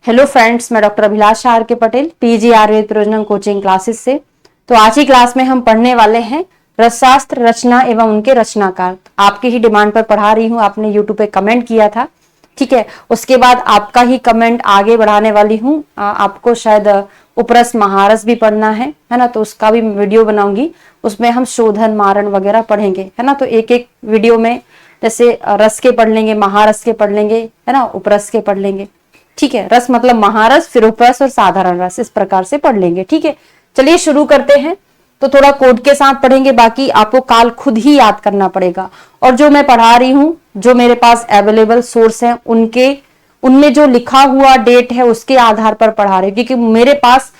Hello friends, मैं doctor Abhilash are के Patel, PG Ayurveda प्रयोजन कोचिंग क्लासेस से। तो आज की क्लास में हम पढ़ने वाले हैं रसशास्त्र, रचना एवं उनके रचनाकार। आपकी ही डिमांड पर पढ़ा रही हूँ, आपने यूट्यूब पे कमेंट किया था, ठीक है। उसके बाद आपका ही कमेंट आगे बढ़ाने वाली हूँ। आपको शायद उपरस महारस भी पढ़ना है ना, तो उसका भी वीडियो बनाऊंगी। उसमें हम शोधन, मारण वगैरह पढ़ेंगे, है ना। तो एक एक वीडियो में जैसे रस के पढ़ लेंगे, महारस के पढ़ लेंगे, है ना, उपरस के पढ़ लेंगे, ठीक है। रस मतलब महारस, फिर उपरस और साधारण रस, इस प्रकार से पढ़ लेंगे, ठीक है। चलिए शुरू करते हैं। तो थोड़ा कोड के साथ पढ़ेंगे, बाकी आपको काल खुद ही याद करना पड़ेगा। और जो मैं पढ़ा रही हूं, जो मेरे पास अवेलेबल सोर्स है, उनमें जो लिखा हुआ डेट है उसके आधार पर पढ़ा रही हूँ, क्योंकि मेरे पास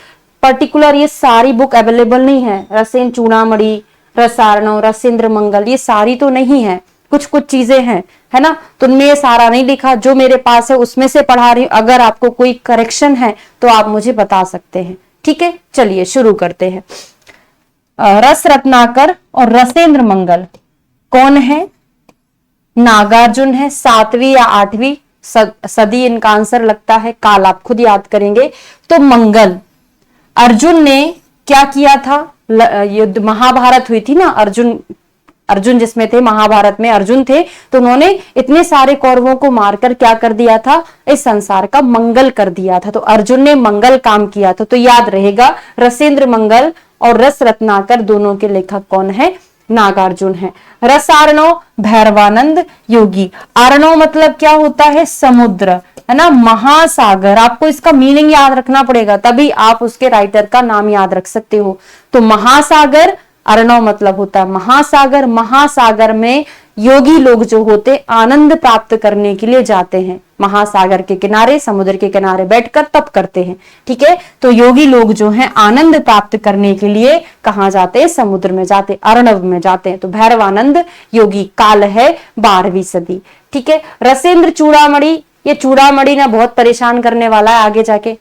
पर्टिकुलर ये सारी बुक अवेलेबल नहीं है। रसेन चूड़ामणि, रसारणव, रसेंद्र मंगल, ये सारी तो नहीं है, कुछ कुछ चीजें हैं, है ना। तो उनमें ये सारा नहीं लिखा, जो मेरे पास है उसमें से पढ़ा रही हूं। अगर आपको कोई करेक्शन है तो आप मुझे बता सकते हैं, ठीक है। चलिए शुरू करते हैं। रस रत्नाकर और रसेंद्र मंगल कौन है? नागार्जुन है। 7वीं या 8वीं सदी इनका आंसर लगता है। काल आप खुद याद करेंगे। तो मंगल, अर्जुन ने क्या किया था? युद्ध, महाभारत हुई थी ना, अर्जुन जिसमें थे, महाभारत में अर्जुन थे, तो उन्होंने इतने सारे कौरवों को मारकर क्या कर दिया था? इस संसार का मंगल कर दिया था। तो अर्जुन ने मंगल काम किया था। तो याद रहेगा, रसेंद्र मंगल और रस रत्नाकर दोनों के लेखक कौन है? नागार्जुन है। रसार्णव, भैरवानंद योगी। आर्णव मतलब क्या होता है? समुद्र, है ना, महासागर। आपको इसका मीनिंग याद रखना पड़ेगा, तभी आप उसके राइटर का नाम याद रख सकते हो। तो महासागर, अर्णव मतलब होता है महासागर। महासागर में योगी लोग जो होते आनंद प्राप्त करने के लिए जाते हैं, महासागर के किनारे, समुद्र के किनारे बैठकर तप करते हैं, ठीक है। तो योगी लोग जो हैं आनंद प्राप्त करने के लिए कहां जाते हैं? समुद्र में जाते, अर्णव में जाते हैं। तो भैरवानंद योगी। काल है 12वीं सदी, ठीक है। रसेंद्र चूड़ामणि, ये चूड़ामणि ना बहुत परेशान करने वाला है आगे जाके,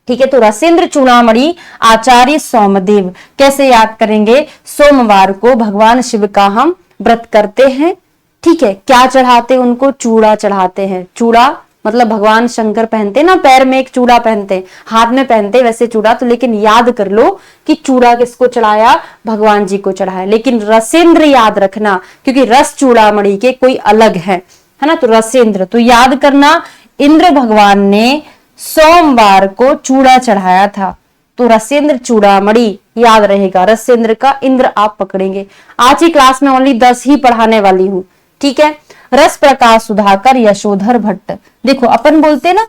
ठीक है। तो रसेंद्र चूड़ामणि आचार्य सोमदेव। कैसे याद करेंगे? सोमवार को भगवान शिव का हम व्रत करते हैं, ठीक है। क्या चढ़ाते? उनको चूड़ा चढ़ाते हैं। चूड़ा मतलब भगवान शंकर पहनते ना, पैर में एक चूड़ा पहनते, हाथ में पहनते वैसे चूड़ा। तो लेकिन याद कर लो कि चूड़ा किसको चढ़ाया? भगवान जी को चढ़ाया। लेकिन रसेंद्र याद रखना, क्योंकि रस चूड़ामणि के कोई अलग है ना। तो रसेंद्र, तो याद करना, इंद्र भगवान ने सोमवार को चूड़ा चढ़ाया था। तो रसेंद्र चूड़ामणि याद रहेगा। रसेंद्र का इंद्र आप पकड़ेंगे। आज की क्लास में ओनली 10 ही पढ़ाने वाली हूं, ठीक है। रस प्रकाश सुधाकर, यशोधर भट्ट। देखो, अपन बोलते ना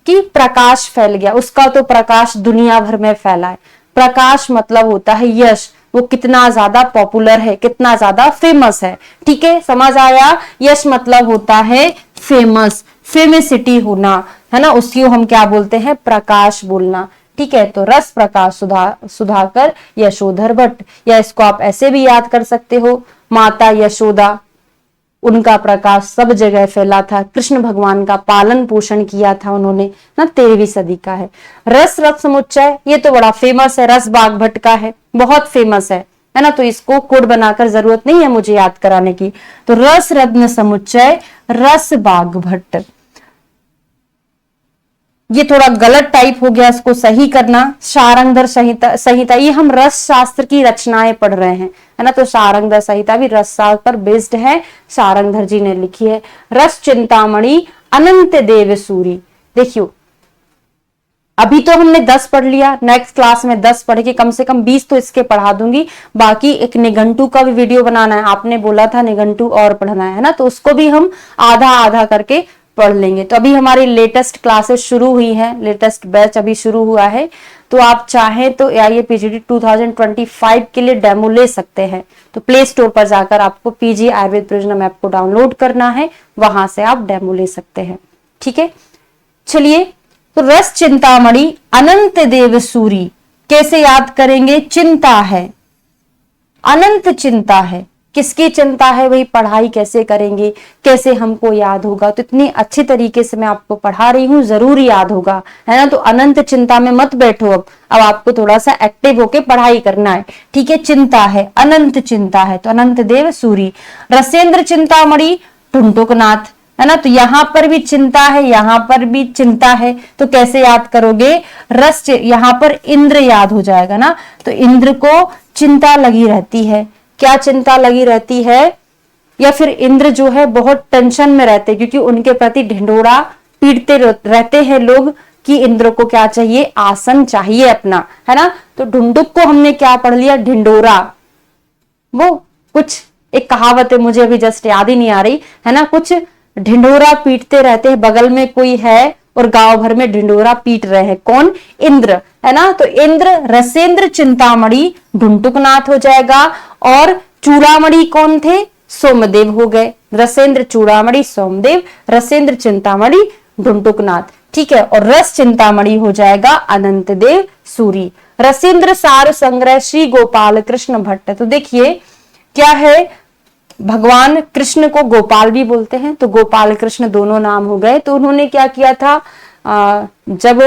कि प्रकाश फैल गया, उसका तो प्रकाश दुनिया भर में फैला है। प्रकाश मतलब होता है यश, वो कितना ज्यादा पॉपुलर है, कितना ज्यादा फेमस है, ठीक है। समझ आया? यश मतलब होता है फेमस, फेमिसिटी होना, है ना, उसको हम क्या बोलते हैं? प्रकाश बोलना, ठीक है। तो रस प्रकाश सुधाकर, यशोधर भट्ट, या इसको आप ऐसे भी याद कर सकते हो, माता यशोदा, उनका प्रकाश सब जगह फैला था। कृष्ण भगवान का पालन पोषण किया था उन्होंने ना, 13वीं सदी का है। रस रत्न समुच्चय, ये तो बड़ा फेमस है, रस बाग भट्ट का है, बहुत फेमस है ना। तो इसको कोड बनाकर जरूरत नहीं है मुझे याद कराने की। तो रस रत्न समुच्चय, रस बाग भट्ट। ये थोड़ा गलत टाइप हो गया, इसको सही करना। शारंगधर संहिता, ये हम रस शास्त्र की रचनाएं पढ़ रहे हैं, है ना। तो शारंगधर संहिता भी रस शास्त्र पर बेस्ड है, शारंगधर जी ने लिखी है। रस चिंतामणि, अनंत देव सूरी। देखियो, अभी तो हमने 10 पढ़ लिया, नेक्स्ट क्लास में 10 पढ़ के कम से कम 20 तो इसके पढ़ा दूंगी। बाकी एक निघंटू का भी वीडियो बनाना है, आपने बोला था निघंटू और पढ़ना है ना, तो उसको भी हम आधा आधा करके पढ़ लेंगे। तो अभी हमारी लेटेस्ट क्लासेस शुरू हुई हैं, लेटेस्ट बैच अभी शुरू हुआ है। तो आप चाहें तो AIA PGD 2025 के लिए डेमो ले सकते हैं। तो प्ले स्टोर पर जाकर आपको PG आयुर्वेद प्रयोजनम ऐप को डाउनलोड करना है, वहां से आप डेमो ले सकते हैं, ठीक है। चलिए, तो रस चिंतामणि, अनंत देव सूरी कैसे याद करेंगे? चिंता है, अनंत चिंता है। किसकी चिंता है? वही पढ़ाई कैसे करेंगे, कैसे हमको याद होगा? तो इतनी अच्छी तरीके से मैं आपको पढ़ा रही हूँ, जरूर याद होगा, है ना। तो अनंत चिंता में मत बैठो, अब आपको थोड़ा सा एक्टिव होके पढ़ाई करना है, ठीक है। चिंता है, अनंत चिंता है, तो अनंत देव सूरी। रसेंद्र चिंतामणि, टुंटुकनाथ, है ना। तो यहां पर भी चिंता है, यहां पर भी चिंता है, तो कैसे याद करोगे? रस, यहां पर इंद्र याद हो जाएगा ना। तो इंद्र को चिंता लगी रहती है। क्या चिंता लगी रहती है? या फिर इंद्र जो है बहुत टेंशन में रहते हैं, क्योंकि उनके प्रति ढिंढोरा पीटते रहते हैं लोग कि इंद्र को क्या चाहिए? आसन चाहिए अपना, है ना। तो ढुंढुक को हमने क्या पढ़ लिया? ढिंडोरा। वो कुछ एक कहावत है, मुझे अभी जस्ट याद ही नहीं आ रही, है ना। कुछ ढिंडोरा पीटते रहते हैं, बगल में कोई है और गांव भर में ढिंडोरा पीट रहे हैं। कौन? इंद्र, है ना। तो इंद्र, रसेंद्र चिंतामणि ढुंढुकनाथ हो जाएगा। और चूड़ामणि कौन थे? सोमदेव हो गए। रसेंद्र चूड़ामणि सोमदेव, रसेंद्र चिंतामणि ढुंढुकनाथ, ठीक है। और रस चिंतामणि हो जाएगा अनंत देव सूरी। रसेंद्र सार संग्रह श्री गोपाल कृष्ण भट्ट। तो देखिए क्या है, भगवान कृष्ण को गोपाल भी बोलते हैं, तो गोपाल कृष्ण दोनों नाम हो गए। तो उन्होंने क्या किया था, जब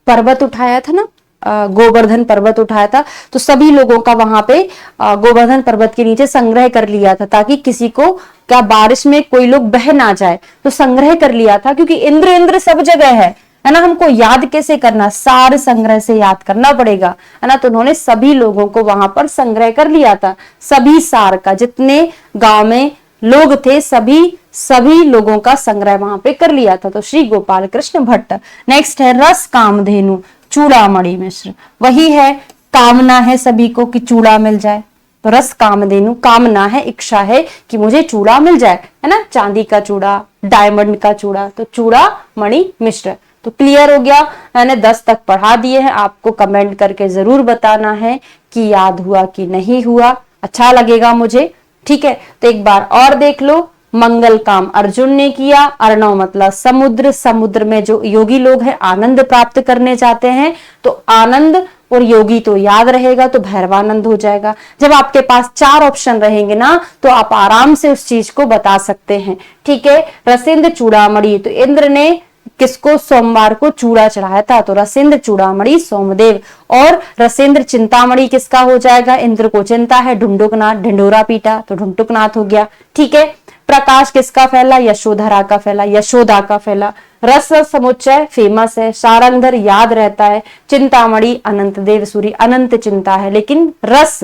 पर्वत उठाया था ना, गोवर्धन पर्वत उठाया था, तो सभी लोगों का वहां पे गोवर्धन पर्वत के नीचे संग्रह कर लिया था, ताकि किसी को क्या बारिश में कोई लोग बह ना जाए, तो संग्रह कर लिया था। क्योंकि इंद्र इंद्र सब जगह है ना। हमको याद कैसे करना? सार संग्रह से याद करना पड़ेगा, है ना। तो उन्होंने सभी लोगों को वहां पर संग्रह कर लिया था, सभी सार का, जितने गांव में लोग थे सभी लोगों का संग्रह वहां पे कर लिया था। तो श्री गोपाल कृष्ण भट्ट। नेक्स्ट है रस कामधेनु चूड़ामणि मिश्र। वही है, कामना है सभी को कि चूड़ा मिल जाए, तो रस कामधेनु, कामना है, इच्छा है कि मुझे चूड़ा मिल जाए, है ना। चांदी का चूड़ा, डायमंड का चूड़ा, तो चूड़ामणि मिश्र। तो क्लियर हो गया, मैंने 10 तक पढ़ा दिए हैं। आपको कमेंट करके जरूर बताना है कि याद हुआ कि नहीं हुआ, अच्छा लगेगा मुझे, ठीक है। तो एक बार और देख लो। मंगल काम अर्जुन ने किया। अर्णव मतलब समुद्र, समुद्र में जो योगी लोग हैं आनंद प्राप्त करने जाते हैं, तो आनंद और योगी तो याद रहेगा, तो भैरवानंद हो जाएगा। जब आपके पास 4 ऑप्शन रहेंगे ना, तो आप आराम से उस चीज को बता सकते हैं, ठीक है। रसेंद्र चूड़ामणि, तो इंद्र ने किसको? सोमवार को चूड़ा चढ़ाया था, तो रसेंद्र चूड़ामणि सोमदेव। और रसेंद्र चिंतामणि किसका हो जाएगा? इंद्र को चिंता है, ढुंढुकनाथ, ढिंडोरा पीटा, तो ढुंढुकनाथ हो गया, ठीक है। प्रकाश किसका फैला? यशोधरा का फैला, यशोदा का फैला। रस समुच्चय फेमस है, सारंगधर याद रहता है, चिंतामणि अनंत देव सूरी, अनंत चिंता है, लेकिन रस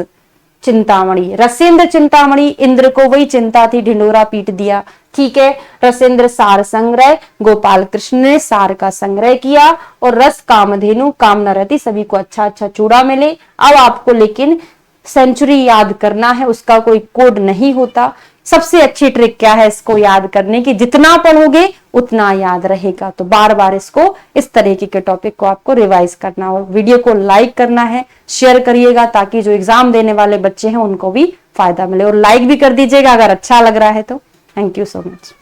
चिंतामणि, रसेंद्र चिंतामणि, इंद्र को वही चिंता थी, ढिंडोरा पीट दिया, ठीक है। रसेंद्र सार संग्रह, गोपाल कृष्ण ने सार का संग्रह किया। और रस कामधेनु, कामना रहती सभी को अच्छा अच्छा चूड़ा मिले। अब आपको लेकिन सेंचुरी याद करना है, उसका कोई कोड नहीं होता। सबसे अच्छी ट्रिक क्या है इसको याद करने की? जितना पढ़ोगे उतना याद रहेगा। तो बार बार इसको, इस तरीके के टॉपिक को आपको रिवाइज करना हो। वीडियो को लाइक करना है, शेयर करिएगा, ताकि जो एग्जाम देने वाले बच्चे हैं उनको भी फायदा मिले। और लाइक भी कर दीजिएगा अगर अच्छा लग रहा है तो। Thank you so much.